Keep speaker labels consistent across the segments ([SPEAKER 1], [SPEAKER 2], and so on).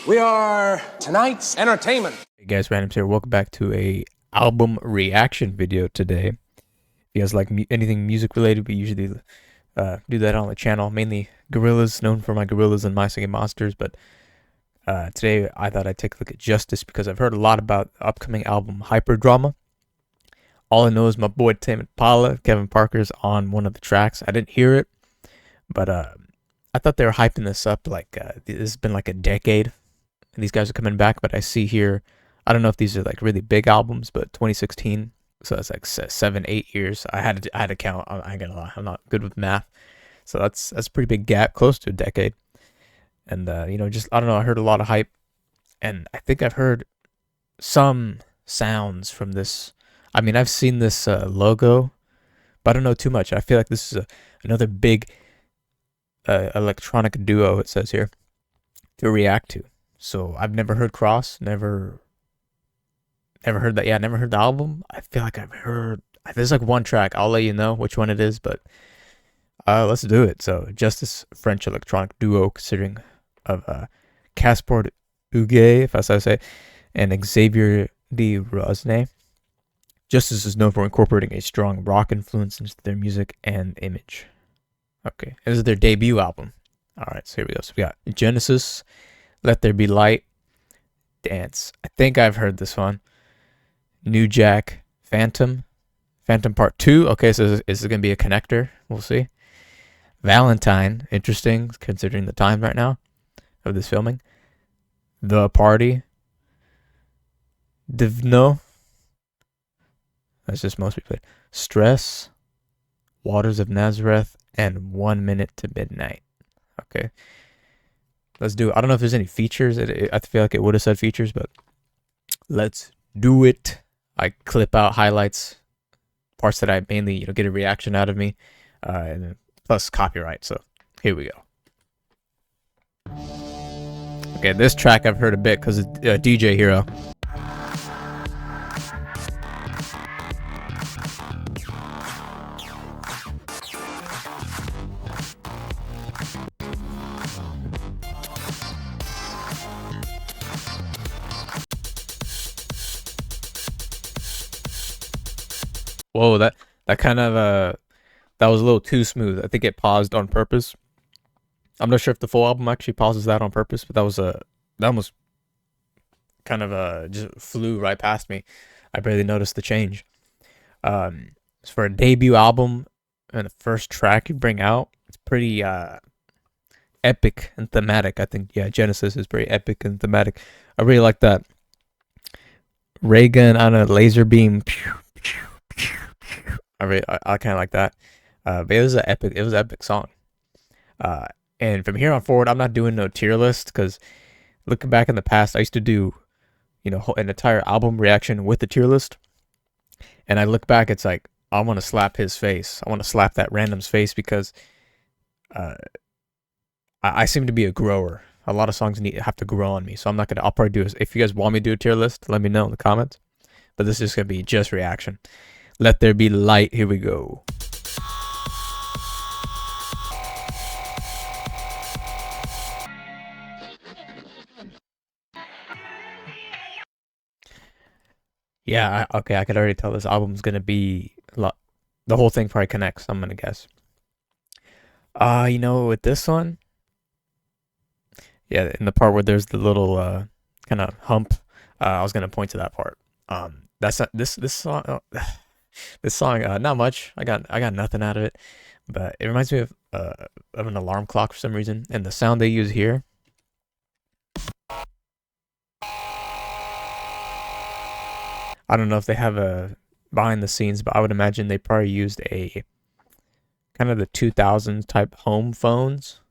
[SPEAKER 1] We are tonight's entertainment.
[SPEAKER 2] Hey guys, Randomz here. Welcome back to a album reaction video today. If you guys like anything music related, we usually do that on the channel. Mainly Gorillaz, known for my Gorillaz and My Singing Monsters. But today I thought I'd take a look at Justice because I've heard a lot about the upcoming album Hyperdrama. All I know is my boy Tame Impala, Kevin Parker's on one of the tracks. I didn't hear it, but I thought they were hyping this up like this has been like a decade. And these guys are coming back, but I see here, I don't know if these are like really big albums, but 2016, so that's like 7-8 years. I had to count. I ain't gonna lie, I'm not good with math, so that's a pretty big gap, close to a decade. And just I don't know. I heard a lot of hype, and I think I've heard some sounds from this. I mean, I've seen this logo, but I don't know too much. I feel like this is another big electronic duo. It says here to react to. So I've never heard Cross, never heard that. Yeah, never heard the album. I feel like I've heard, there's like one track. I'll let you know which one it is, but let's do it. So Justice, French electronic duo considering of Caspar Huguet, if that's how I say, and Xavier de Rosnay. Justice is known for incorporating a strong rock influence into their music and image. Okay, this is their debut album. All right, so here we go. So we got Genesis, Let There Be Light, Dance. I think I've heard this one. New Jack, Phantom Part 2. Okay, so is it going to be a connector? We'll see. Valentine, interesting considering the time right now of this filming. The Party. Divno. That's just mostly played. Stress, Waters of Nazareth, and 1 Minute to Midnight. Okay. Let's do it. I don't know if there's any features. I feel like it would have said features, but let's do it. I clip out highlights, parts that I mainly get a reaction out of me, and plus copyright. So here we go. Okay, this track I've heard a bit because it's DJ Hero. Whoa, that kind of that was a little too smooth. I think it paused on purpose. I'm not sure if the full album actually pauses that on purpose, but that almost kind of just flew right past me. I barely noticed the change. For a debut album and the first track you bring out, it's pretty epic and thematic. I think Genesis is pretty epic and thematic. I really like that. Ray gun on a laser beam. I kind of like that. But it was an epic song. And from here on forward, I'm not doing no tier list because looking back in the past, I used to do, an entire album reaction with the tier list. And I look back, it's like, I want to slap his face. I want to slap that Randomz face because I seem to be a grower. A lot of songs have to grow on me. So I'll probably do, if you guys want me to do a tier list, let me know in the comments. But this is just going to be just reaction. Let There Be Light. Here we go. Yeah, okay, I could already tell this album's going to be the whole thing probably connects, I'm going to guess. With this one, yeah, in the part where there's the little kind of hump, I was going to point to that part. That's not, this song. This song, not much. I got nothing out of it, but it reminds me of an alarm clock for some reason, and the sound they use here. I don't know if they have a behind the scenes, but I would imagine they probably used a kind of the 2000s type home phones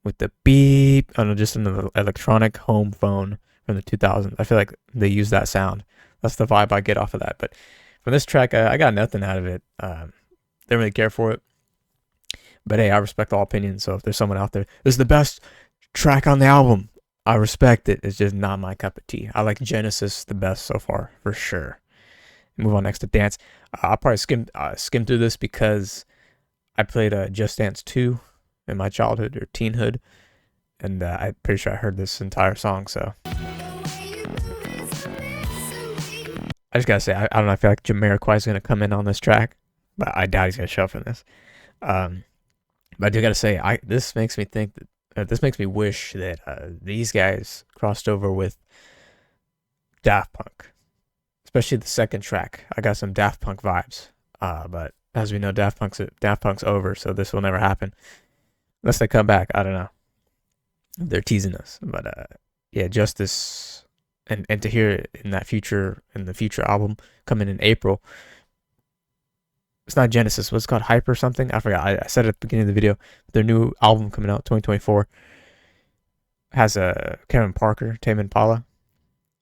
[SPEAKER 2] with the beep. I don't know, just an electronic home phone from the 2000s. I feel like they use that sound. That's the vibe I get off of that, but. From this track, I got nothing out of it. Didn't really care for it. But hey, I respect all opinions. So if there's someone out there, this is the best track on the album, I respect it. It's just not my cup of tea. I like Genesis the best so far, for sure. Move on next to Dance. I'll probably skim through this because I played Just Dance 2 in my childhood or teenhood. and I'm pretty sure I heard this entire song. So I just gotta say, I don't know. I feel like Jamiroquai is gonna come in on this track, but I doubt he's gonna show up in this. But I do gotta say, this makes me think that this makes me wish that these guys crossed over with Daft Punk, especially the second track. I got some Daft Punk vibes. But as we know, Daft Punk's over, so this will never happen unless they come back. I don't know. They're teasing us, but yeah, Justice, and to hear it in the future album coming in April. It's not Genesis. What's it called? Hype or something? I forgot. I said it at the beginning of the video. Their new album coming out 2024 has a Kevin Parker, Tame Impala.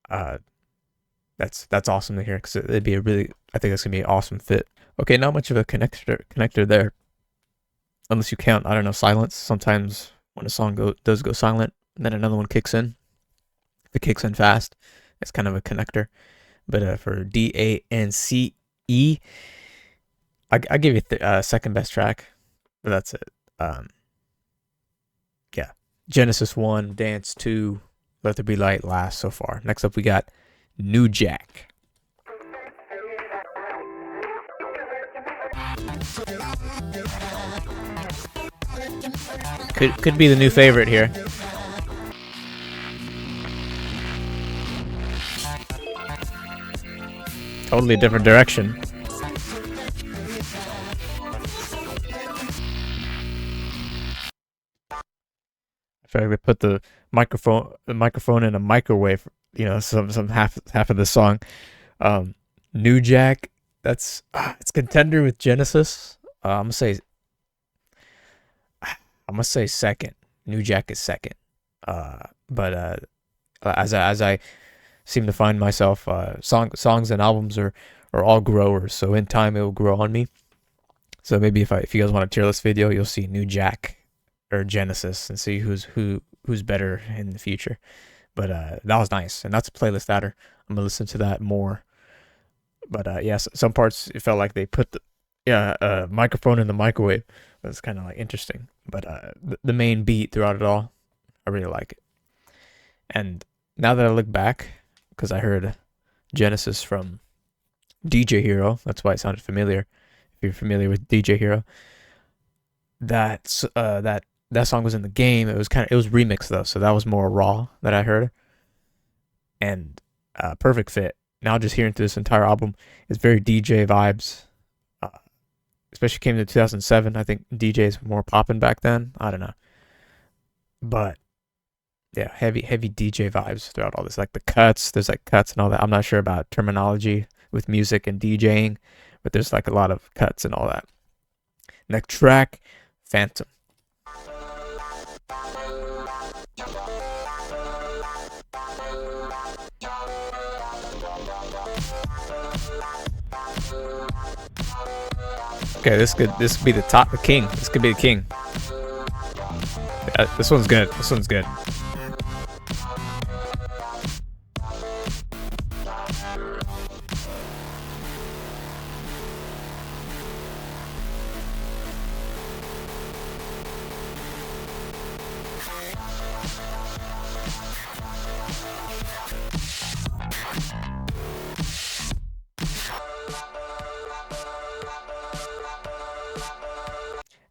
[SPEAKER 2] That's awesome to hear, because it'd be I think it's gonna be an awesome fit. Okay, not much of a connector there, unless you count, I don't know, silence. Sometimes when a song does go silent, then another one kicks in. If it kicks in fast, it's kind of a connector. But for DANCE, I give you second best track, but that's it. Yeah, Genesis 1, Dance 2, Let There Be Light last so far. Next up we got New Jack. Could be the new favorite here. Totally different direction. I feel like they put the microphone in a microwave. You know, some half of the song. New Jack, it's contender with Genesis. I'm gonna say second. New Jack is second. But as I seem to find myself, songs and albums are all growers. So in time, it will grow on me. So maybe if you guys want a tier list video, you'll see New Jack or Genesis and see who's better in the future. But that was nice, and that's a playlist adder. I'm gonna listen to that more. But yes, some parts it felt like they put the microphone in the microwave. That's kind of like interesting. But the main beat throughout it all, I really like it. And now that I look back, because I heard Genesis from DJ Hero, that's why it sounded familiar. If you're familiar with DJ Hero, that song was in the game. It was remixed though, so that was more raw that I heard. And perfect fit. Now just hearing through this entire album, it's very DJ vibes. Especially came to 2007. I think DJs were more popping back then. I don't know. But yeah, heavy DJ vibes throughout all this. Like the cuts, there's like cuts and all that. I'm not sure about terminology with music and DJing, but there's like a lot of cuts and all that. Next track, Phantom. Okay, this could be the king. This could be the king. This one's good. This one's good.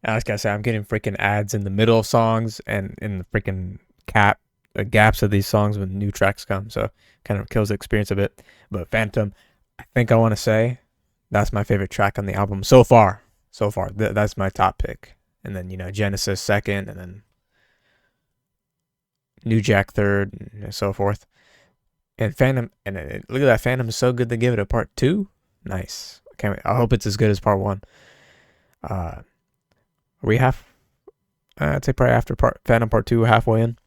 [SPEAKER 2] I was gonna say, I'm getting freaking ads in the middle of songs and in the freaking gaps of these songs when new tracks come, so kind of kills the experience a bit. But Phantom, I think I want to say that's my favorite track on the album so far. That's my top pick. And then, you know, Genesis second, and then New Jack third, and so forth. And Phantom, and look at that, Phantom is so good they give it a part 2. Nice. I hope it's as good as part 1. We have, I'd say probably after Phantom Part 2, halfway in.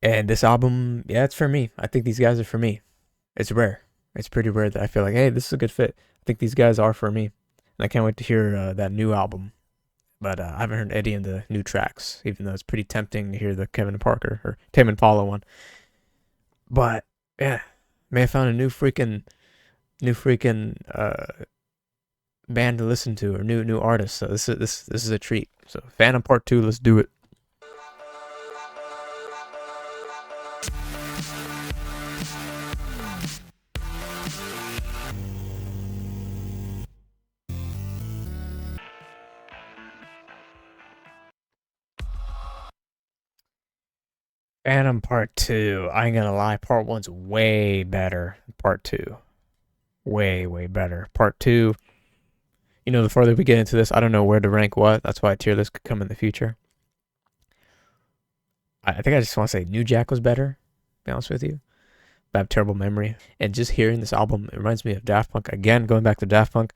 [SPEAKER 2] And this album, yeah, it's for me. I think these guys are for me. It's rare. It's pretty rare that I feel like, hey, this is a good fit. I think these guys are for me. And I can't wait to hear that new album. But I haven't heard any of the new tracks, even though it's pretty tempting to hear the Kevin Parker or Tame Impala one. But yeah, man, I found a new freaking band to listen to, or new artist. So this is a treat. So Phantom Part 2, let's do it. Phantom Part 2. I ain't gonna lie, Part 1's way better than Part 2. Way, way better. Part 2, you know, the further we get into this, I don't know where to rank what. That's why a tier list could come in the future. I think I just want to say New Jack was better, to be honest with you. I have terrible memory. And just hearing this album, it reminds me of Daft Punk. Again, going back to Daft Punk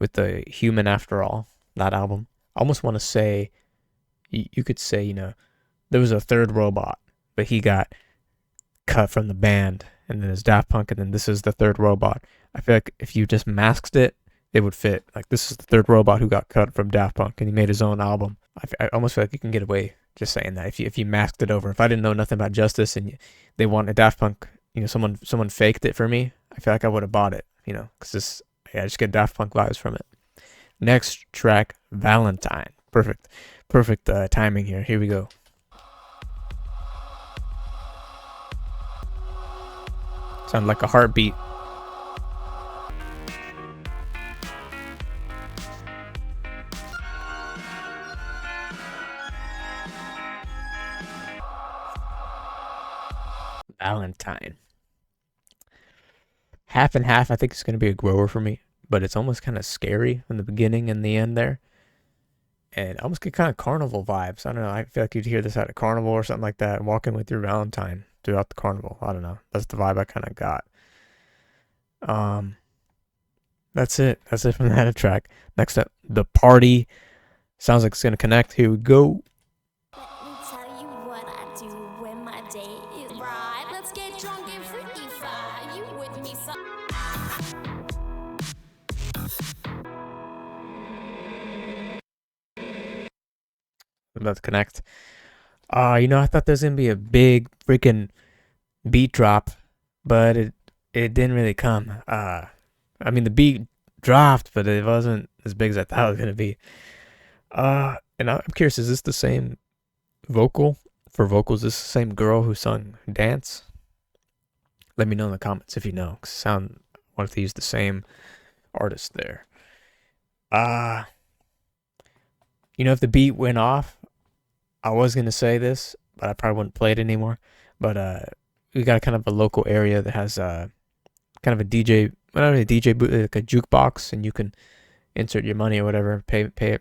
[SPEAKER 2] with the Human After All, that album. I almost want to say, you could say, you know, there was a third robot, but he got cut from the band. And then there's Daft Punk, and then this is the third robot. I feel like if you just masked it, it would fit. Like, this is the third robot who got cut from Daft Punk, and he made his own album. I almost feel like you can get away just saying that if you masked it over. If I didn't know nothing about Justice and they wanted Daft Punk, you know, someone faked it for me, I feel like I would have bought it, you know, because I just get Daft Punk vibes from it. Next track, Valentine. Perfect timing here. Here we go. Sound like a heartbeat. Valentine. Half and half, I think it's going to be a grower for me, but it's almost kind of scary in the beginning and the end there. And I almost get kind of carnival vibes. I don't know. I feel like you'd hear this at a carnival or something like that, walking with your Valentine throughout the carnival. I don't know. That's the vibe I kind of got. That's it. That's it from that track. Next up, The Party. Sounds like it's going to connect. Here we go. About to connect. You know, I thought there's gonna be a big freaking beat drop, but it didn't really come. I mean, the beat dropped, but it wasn't as big as I thought it was gonna be. And I'm curious, is this the same vocal for vocals? Is this the same girl who sung Dance? Let me know in the comments if you know. 'Cause I wanted to use the same artist there. You know, if the beat went off, I was going to say this, but I probably wouldn't play it anymore. But we got kind of a local area that has kind of a DJ, not really a DJ booth, like a jukebox, and you can insert your money or whatever, pay it. And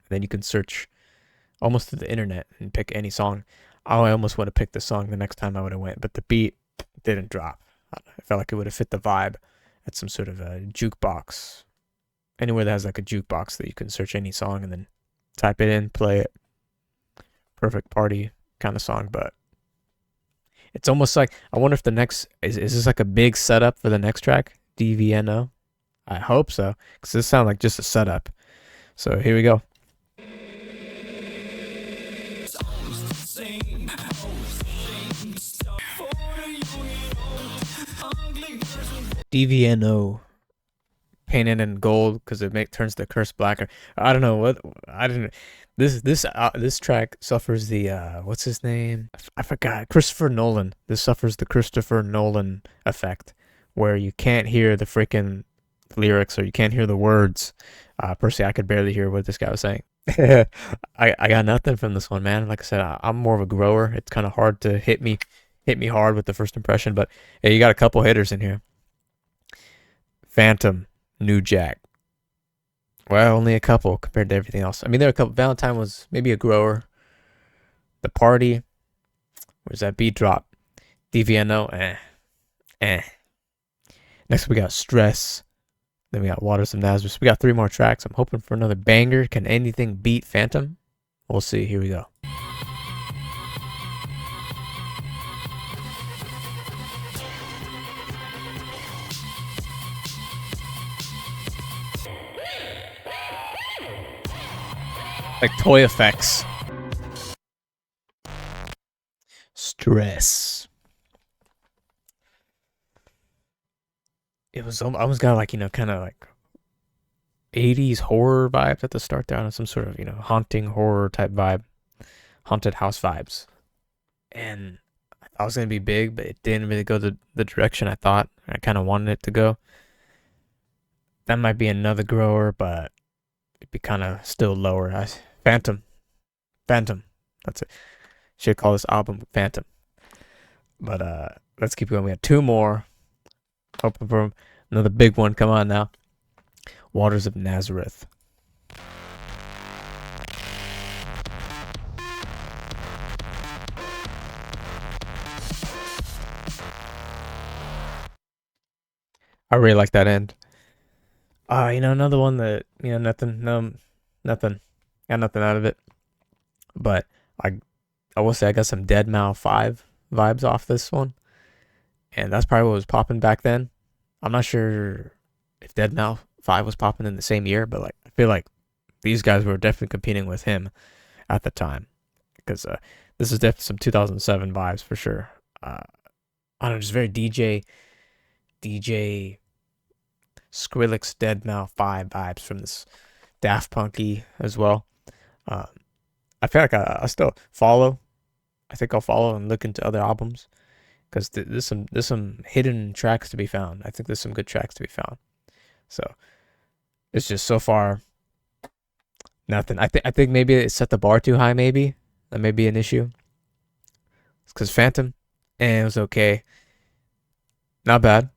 [SPEAKER 2] then you can search almost through the internet and pick any song. I almost would have picked the song the next time I would have went, but the beat didn't drop. I felt like it would have fit the vibe at some sort of a jukebox. Anywhere that has like a jukebox that you can search any song and then type it in, play it. Perfect party kind of song, but it's almost like, I wonder if the next, is this like a big setup for the next track? DVNO? I hope so, because this sounds like just a setup. So here we go. DVNO. Painted in gold because it turns the curse blacker. I don't know what, I didn't. This track suffers the what's his name? I forgot. Christopher Nolan. This suffers the Christopher Nolan effect, where you can't hear the freaking lyrics or you can't hear the words. Personally, I could barely hear what this guy was saying. I got nothing from this one, man. Like I said, I'm more of a grower. It's kind of hard to hit me hard with the first impression, but yeah, you got a couple hitters in here. Phantom. New Jack. Well, only a couple compared to everything else. I mean, there are a couple. Valentine was maybe a grower. The Party. Where's that beat drop? DVNO. Next we got Stress. Then we got Waters of Nazareth. We got 3 more tracks. I'm hoping for another banger. Can anything beat Phantom? We'll see. Here we go. Like toy effects. Stress. It was almost got like, you know, kind of like 80s horror vibes at the start there, on some sort of, you know, haunting horror type vibe, haunted house vibes. And I thought was gonna be big, but it didn't really go the direction I thought. I kind of wanted it to go. That might be another grower, but it'd be kind of still lower. Phantom. That's it. Should call this album Phantom. But let's keep going. We have two more. Hoping for another big one. Come on now. Waters of Nazareth. I really like that end. Another one that, nothing. Got nothing out of it. But I will say I got some Dead Mouse 5 vibes off this one. And that's probably what was popping back then. I'm not sure if Dead Mouse 5 was popping in the same year, but like I feel like these guys were definitely competing with him at the time. Because this is definitely some 2007 vibes for sure. I don't know, just very DJ Skrillex Dead Mouse 5 vibes from this Daft Punky as well. I feel like I still follow. I think I'll follow and look into other albums because there's some hidden tracks to be found. I think there's some good tracks to be found. So it's just so far nothing. I think maybe it set the bar too high. Maybe that may be an issue. It's because Phantom, and it was okay. Not bad.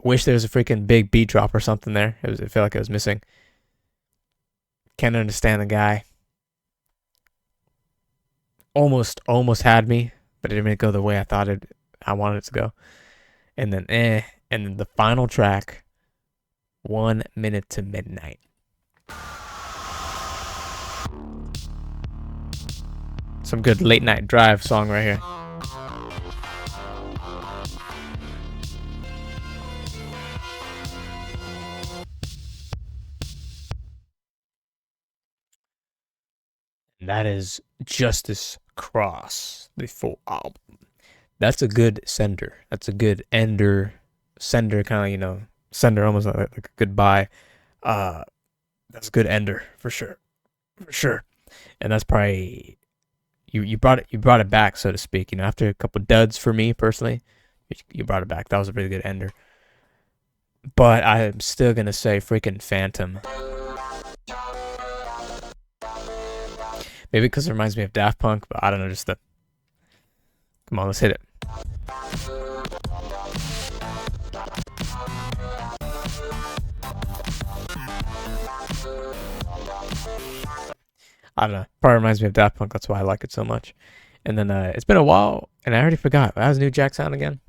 [SPEAKER 2] Wish there was a freaking big beat drop or something there. It felt like it was missing. Can't understand the guy. Almost had me, but it didn't really go the way I wanted it to go. And then and then the final track, 1 Minute to Midnight. Some good late night drive song right here. And that is Justice Cross, the full album. That's a good sender. That's a good ender. Sender, kind of, sender almost like a goodbye. That's a good ender for sure. And that's probably you brought it back, so to speak. After a couple duds for me personally, you brought it back. That was a really good ender. But I'm still gonna say freaking Phantom. Maybe because it reminds me of Daft Punk, but I don't know, just the... Come on, let's hit it. I don't know. Probably reminds me of Daft Punk, that's why I like it so much. And then it's been a while, and I already forgot. How's New Jack sound again?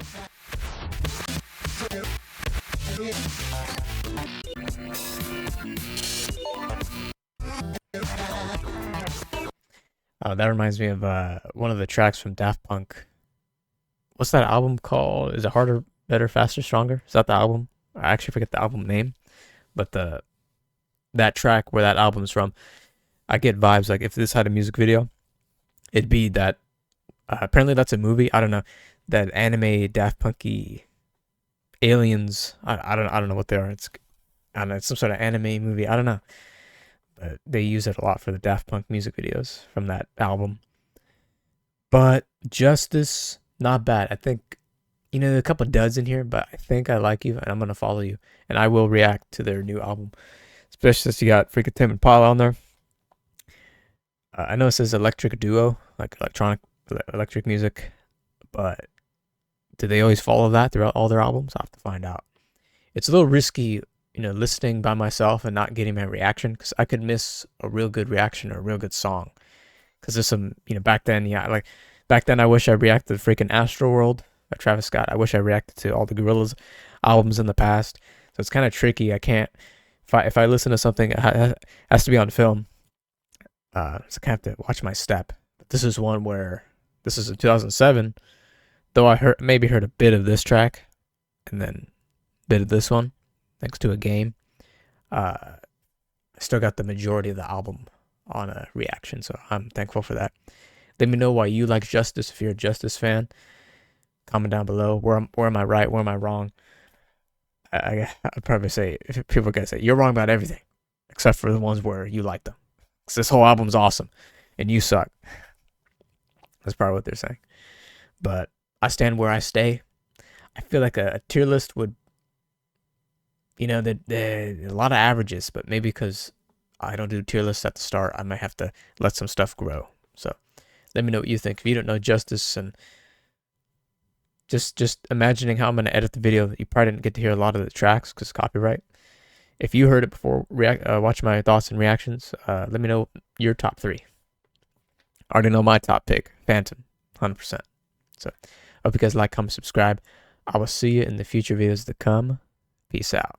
[SPEAKER 2] That reminds me of one of the tracks from Daft Punk. What's that album called? Is it Harder, Better, Faster, Stronger? Is that the album? I actually forget the album name. But that track where that album's from, I get vibes like if this had a music video, it'd be that. Apparently that's a movie. I don't know. That anime Daft Punky aliens. I don't know what they are. It's some sort of anime movie. I don't know. But they use it a lot for the Daft Punk music videos from that album. But Justice, not bad. I think, a couple duds in here, but I think I like you and I'm going to follow you. And I will react to their new album. Especially since you got freaking Tim and Paul on there. I know it says electric duo, like electric music. But do they always follow that throughout all their albums? I'll have to find out. It's a little risky, listening by myself and not getting my reaction, because I could miss a real good reaction or a real good song. Because there's some, back then, I wish I reacted to freaking Astro World by Travis Scott. I wish I reacted to all the Gorillaz albums in the past. So it's kind of tricky. I can't, if I listen to something, it has to be on film. So I have to watch my step. But this is one where, this is in 2007, though I maybe heard a bit of this track and then a bit of this one. Thanks to a game, I still got the majority of the album on a reaction, so I'm thankful for that. Let me know why you like Justice. If you're a Justice fan, comment down below. Where am I right? Where am I wrong? I'd probably say, if people are gonna say you're wrong about everything, except for the ones where you like them. Because this whole album's awesome, and you suck. That's probably what they're saying. but I stand where I stay. I feel like a tier list would, a lot of averages, but maybe because I don't do tier lists at the start, I might have to let some stuff grow. So let me know what you think. If you don't know Justice, and just imagining how I'm going to edit the video, you probably didn't get to hear a lot of the tracks because copyright. If you heard it before, watch my thoughts and reactions. Let me know your top 3. I already know my top pick, Phantom, 100%. So hope you guys like, comment, subscribe. I will see you in the future videos to come. Peace out.